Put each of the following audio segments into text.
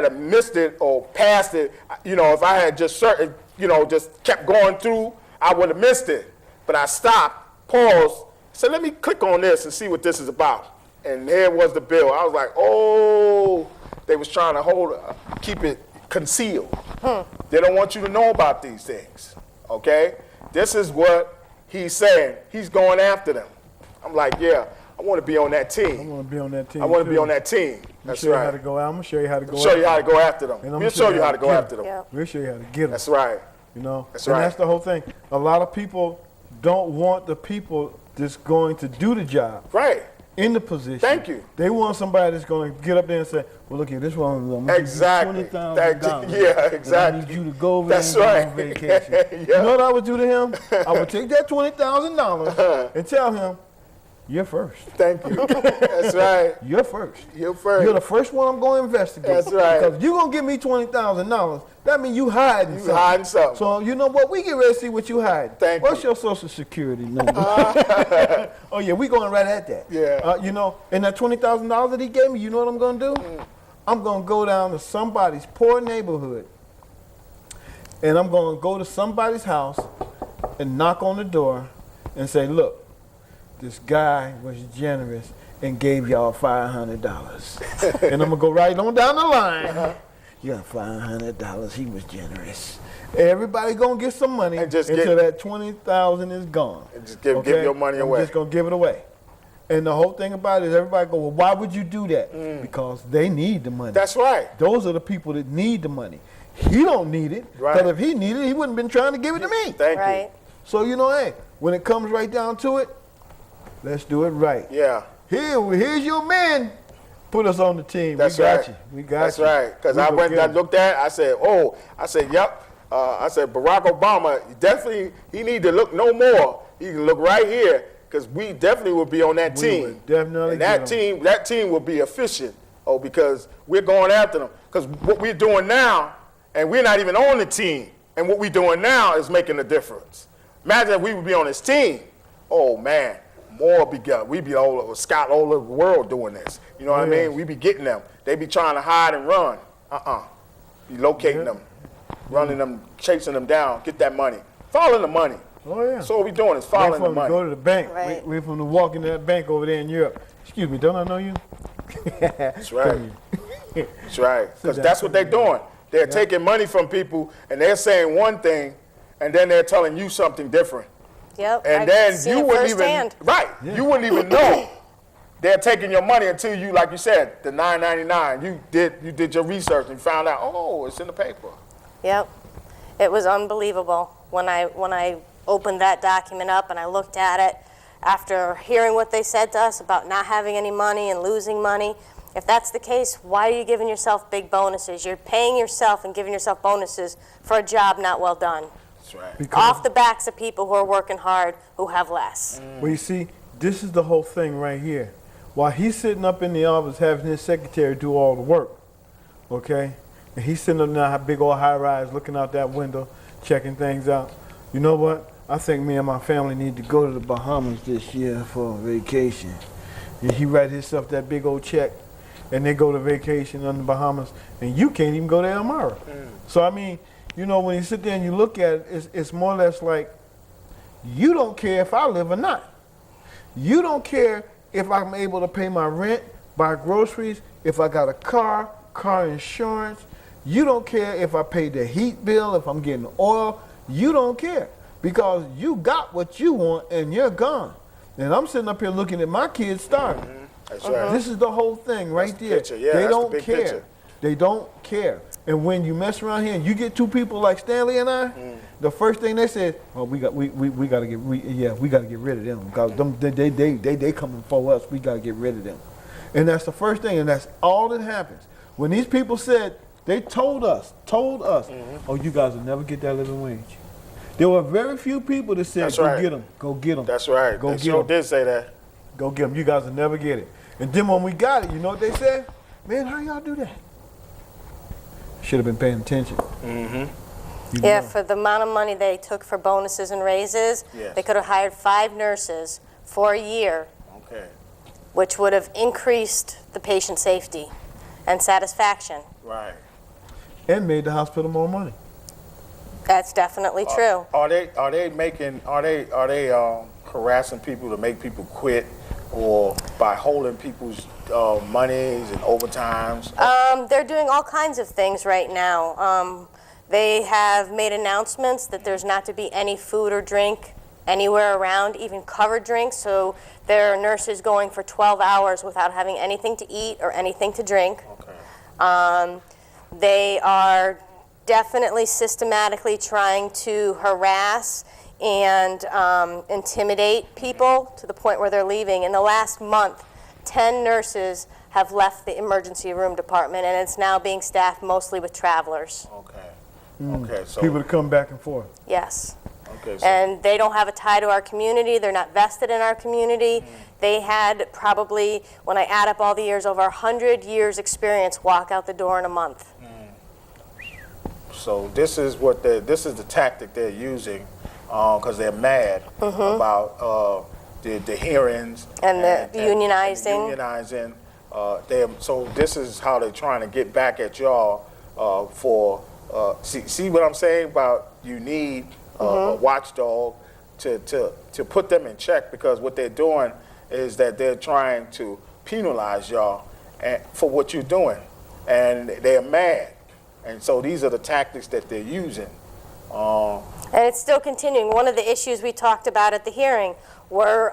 have missed it or passed it, if I had just just kept going through, I would have missed it. But I stopped, paused, said, let me click on this and see what this is about. And there was the bill. I was like, oh, they was trying to keep it concealed. They don't want you to know about these things, okay? This is what he's saying. He's going after them. I'm like, yeah, I want to be on that team. I want to be on that team. I want to be on that team. That's right. I'm going to show you how to go after them. Show you how to go after them. We'll show you how to go after them. Yeah. We'll show you how to get them. That's right. That's right. And that's the whole thing. A lot of people don't want the people that's going to do the job. Right. In the position. Thank you. They want somebody that's going to get up there and say, well, look here, this one, exactly. $20,000. Yeah, exactly. I need you to go over there and go on vacation. Yeah. You know what I would do to him? I would take that $20,000 and tell him, you're first. Thank you. That's right. You're first. You're first. You're the first one I'm going to investigate. That's right. Because you're going to give me $20,000. That means you hiding something. Hiding something. So you know what? We get ready to see what you hiding. What's your social security number? Oh, yeah, we going right at that. Yeah. And that $20,000 that he gave me, you know what I'm going to do? I'm going to go down to somebody's poor neighborhood, and I'm going to go to somebody's house and knock on the door and say, look, this guy was generous and gave y'all $500. And I'm going to go right on down the line. You got $500. He was generous. Everybody going to get some money until that $20,000 is gone. And just give your money away. I'm just going to give it away. And the whole thing about it is everybody go, well, why would you do that? Because they need the money. That's right. Those are the people that need the money. He don't need it. Because if he needed it, he wouldn't have been trying to give it to me. Thank you. So, hey, when it comes right down to it, let's do it right. Yeah. Here's your man. Put us on the team. That's we got right. you. We got That's you. right. Because I went and I looked at it. I said, yep. I said, Barack Obama, definitely, he need to look no more. He can look right here because we definitely will be on that team. Would definitely. And that team will be efficient. Because we're going after them. Because what we're doing now, and we're not even on the team, and what we're doing now is making a difference. Imagine if we would be on this team. Oh, man. More we be all over the world doing this. You know what I mean? We be getting them. They be trying to hide and run. Be locating them, running them, chasing them down, get that money. Following the money. Oh, yeah. So what we doing is following the money. Go to the bank. Right. We're from the walk into that bank over there in Europe. Excuse me, don't I know you? That's right. That's right. Because that's what they're doing. They're taking money from people, and they're saying one thing, and then they're telling you something different. Yep. And then you wouldn't even you wouldn't even know they're taking your money until you, like you said, the $9.99. You did your research and found out, oh, it's in the paper. Yep. It was unbelievable when I opened that document up and I looked at it after hearing what they said to us about not having any money and losing money. If that's the case, why are you giving yourself big bonuses? You're paying yourself and giving yourself bonuses for a job not well done. That's right. Because off the backs of people who are working hard who have less. Well, you see, this is the whole thing right here. While he's sitting up in the office having his secretary do all the work, okay? And he's sitting up in that big old high-rise looking out that window, checking things out. You know what? I think me and my family need to go to the Bahamas this year for a vacation. And he write himself that big old check, and they go to vacation on the Bahamas, and you can't even go to Elmira. So, I mean, you know, when you sit there and you look at it, it's more or less like, you don't care if I live or not. You don't care if I'm able to pay my rent, buy groceries, if I got a car insurance. You don't care if I pay the heat bill, if I'm getting oil. You don't care because you got what you want and you're gone. And I'm sitting up here looking at my kids starving. That's right. This is the whole thing right there. Picture. Yeah, they that's don't the big care. Picture. They don't care. And when you mess around here and you get two people like Stanley and I, the first thing they said, "Oh, we got to get rid of them because they coming for us. We got to get rid of them." And that's the first thing, and that's all that happens. When these people said, they told us, "Oh, you guys will never get that living wage." There were very few people that said, "Go get them." That's right. Go they get sure them. did say that. Go get them. You guys will never get it. And then when we got it, you know what they said? Man, how y'all do that? Should have been paying attention. Yeah, for the amount of money they took for bonuses and raises, they could have hired 5 nurses for a year, which would have increased the patient safety and satisfaction. Right. and made the hospital more money. That's definitely true. Are they harassing people to make people quit, or by holding people's monies and overtimes? They're doing all kinds of things right now. They have made announcements that there's not to be any food or drink anywhere around, even covered drinks. So there are nurses going for 12 hours without having anything to eat or anything to drink. Okay. They are definitely systematically trying to harass and intimidate people to the point where they're leaving. In the last month, 10 nurses have left the emergency room department, and it's now being staffed mostly with travelers. Okay. Okay. So People to come back and forth. Yes. okay. So, And they don't have a tie to our community. They're not vested in our community. They had probably, when I add up all the years, over 100 years experience walk out the door in a month. so this is the tactic they're using, because they're mad about the hearings And the And unionizing. the unionizing. So this is how they're trying to get back at y'all for. See what I'm saying about you need a watchdog to put them in check, because what they're doing is that they're trying to penalize y'all for what you're doing, and they're mad. And so these are the tactics that they're using. And it's still continuing. One of the issues we talked about at the hearing were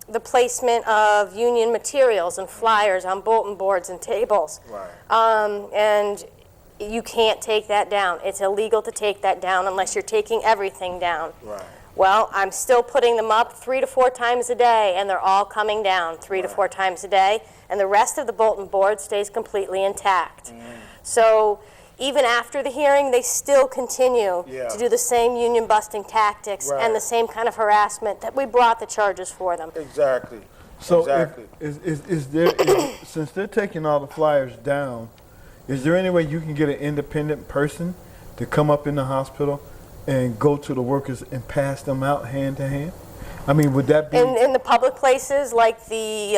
the placement of union materials and flyers on bulletin boards and tables. Right. And you can't take that down. It's illegal to take that down unless you're taking everything down. Right. Well, I'm still putting them up 3 to 4 times a day, and they're all coming down 3 to 4 times a day, and the rest of the bulletin board stays completely intact. So even after the hearing, they still continue to do the same union busting tactics and the same kind of harassment that we brought the charges for them. Exactly. So exactly. Since they're taking all the flyers down, is there any way you can get an independent person to come up in the hospital and go to the workers and pass them out hand to hand? I mean, would that be In the public places like the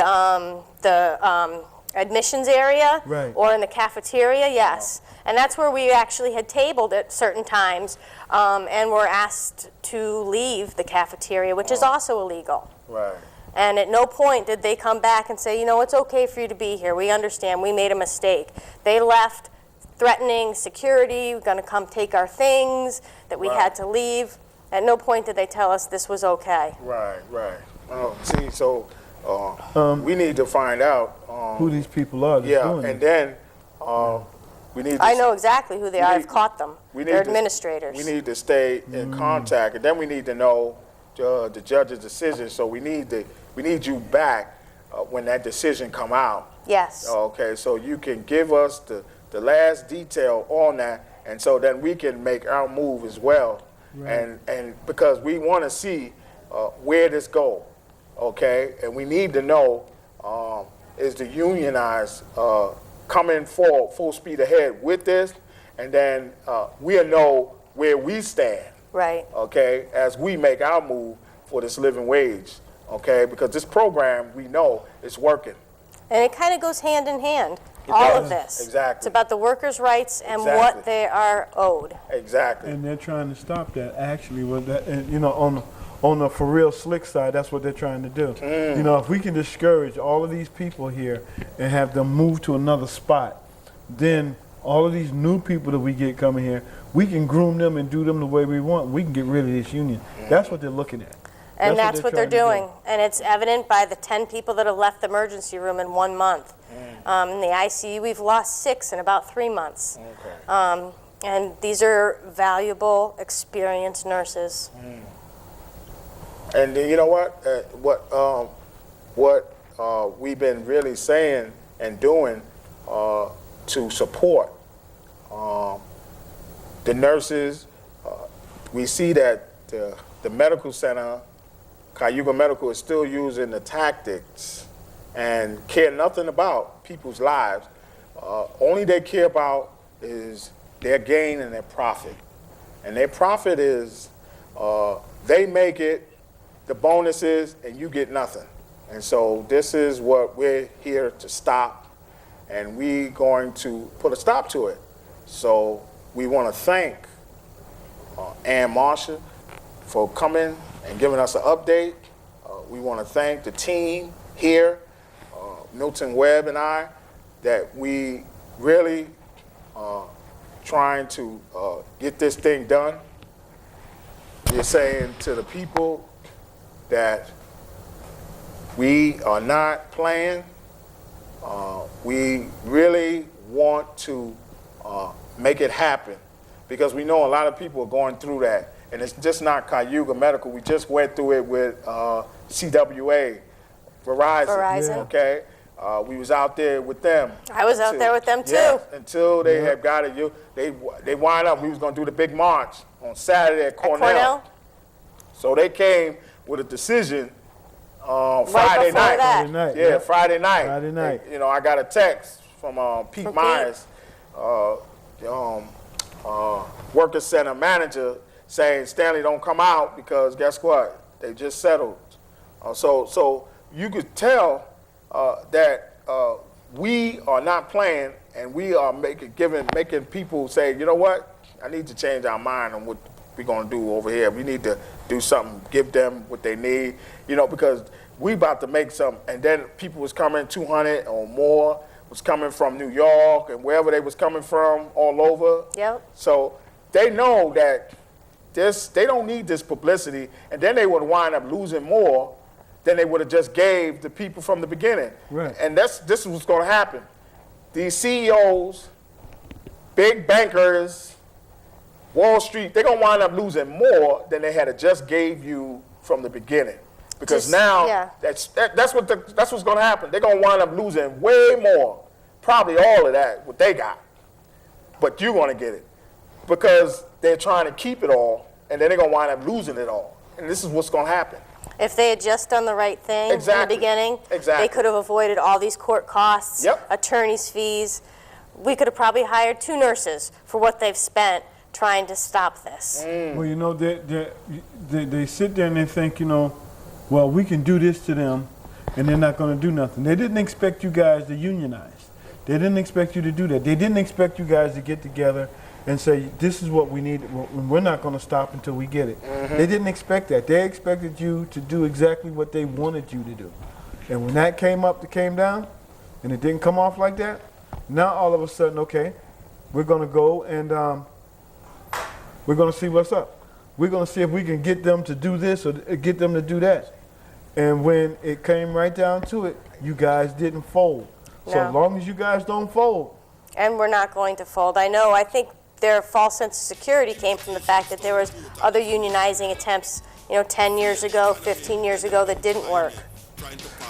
admissions area or in the cafeteria, yes. And that's where we actually had tabled at certain times and were asked to leave the cafeteria, which is also illegal. Right. And at no point did they come back and say, you know, it's okay for you to be here. We understand. We made a mistake. They left threatening security, going to come take our things, that we had to leave. At no point did they tell us this was okay. Right, right. See, so we need to find out who these people are that's doing and it? then we need to I know exactly who they are. I've caught them. They're administrators. We need to stay in contact, and then we need to know the judge's decision. So we need you back when that decision come out. Yes. Okay, so you can give us the last detail on that, and so then we can make our move as well. Right. And because we want to see where this go, okay, and we need to know is the unionized coming full speed ahead with this, and then we'll know where we stand. Right. Okay, as we make our move for this living wage, okay, because this program we know is working. And it kind of goes hand in hand, It all does. of this. Exactly. It's about the workers' rights and Exactly. what they are owed. Exactly. And they're trying to stop that. Actually, with that, and, you know, on the for real slick side, that's what they're trying to do. You know, if we can discourage all of these people here and have them move to another spot, then all of these new people that we get coming here, we can groom them and do them the way we want. We can get rid of this union. That's what they're looking at. And that's what they're trying to doing. And it's evident by the 10 people that have left the emergency room in 1 month. In the ICU, we've lost 6 in about 3 months. Okay. And these are valuable, experienced nurses. And then, you know what we've been really saying and doing to support the nurses. We see that the medical center, Cayuga Medical, is still using the tactics and care nothing about people's lives. Only they care about is their gain and their profit. And their profit is they make it, the bonuses, and you get nothing. And so this is what we're here to stop, and we're going to put a stop to it. So we want to thank Ann Marshall for coming and giving us an update. We want to thank the team here, Milton Webb and I, that we really trying to get this thing done. We're saying to the people that we are not playing. We really want to make it happen because we know a lot of people are going through that. And it's just not Cayuga Medical. We just went through it with CWA, Verizon. Okay? We was out there with them. I was out there with them too. Yeah, until they had got it. They wind up, we was going to do the big march on Saturday at Cornell. So they came with a decision Friday night. Yeah, Friday night. And, you know, I got a text from Pete Myers, Worker Center manager, saying, Stanley, don't come out because guess what? They just settled. So you could tell that we are not playing, and we are making people say, you know what? I need to change our mind on what we're going to do over here. We need to do something, give them what they need, you know, because we about to make some, and then people was coming, 200 or more, was coming from New York and wherever they was coming from, all over. Yep. So they know that they don't need this publicity, and then they would wind up losing more than they would have just gave the people from the beginning. Right. And this is what's going to happen. These CEOs, big bankers, Wall Street, they're going to wind up losing more than they had just gave you from the beginning. Because that's what's going to happen. They're going to wind up losing way more, probably all of that, what they got. But you're going to get it because they're trying to keep it all, and then they're going to wind up losing it all. And this is what's going to happen. If they had just done the right thing in the beginning, they could have avoided all these court costs, attorney's fees. We could have probably hired 2 nurses for what they've spent trying to stop this. Well, you know, they sit there and they think, you know, well, we can do this to them, and they're not going to do nothing. They didn't expect you guys to unionize. They didn't expect you to do that. They didn't expect you guys to get together and say, this is what we need. We're not going to stop until we get it. They didn't expect that. They expected you to do exactly what they wanted you to do. And when that came down, and it didn't come off like that, now all of a sudden, okay, we're going to go and we're going to see what's up. We're going to see if we can get them to do this or get them to do that. And when it came right down to it, you guys didn't fold. No. So as long as you guys don't fold. And we're not going to fold. I think their false sense of security came from the fact that there was other unionizing attempts, 10 years ago, 15 years ago that didn't work.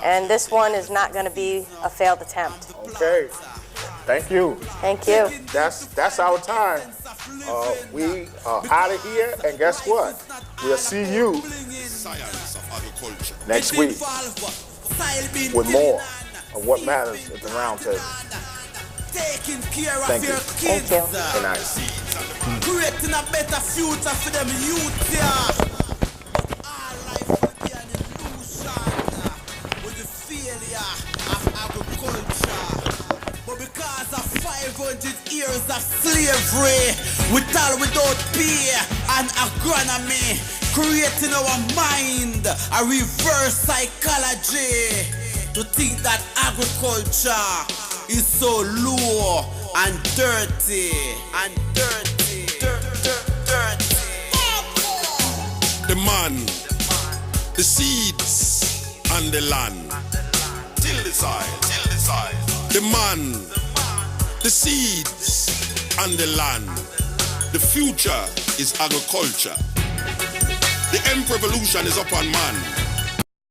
And this one is not going to be a failed attempt. Okay. Thank you. Thank you. That's our time. We are out of here, and guess what? We'll see you next week with more of what matters at the Roundtable. Thank you. Thank you. Good night. Creating a better future for them youth here. Our life will be an illusion with the failure of agriculture. But because of 500 years of slavery, without pay and agronomy, creating our mind a reverse psychology to think that agriculture is so low and dirty. The man, the seeds, and the land. Till the side. The man, the seeds, and the land. The future is agriculture. The emperor revolution is upon man.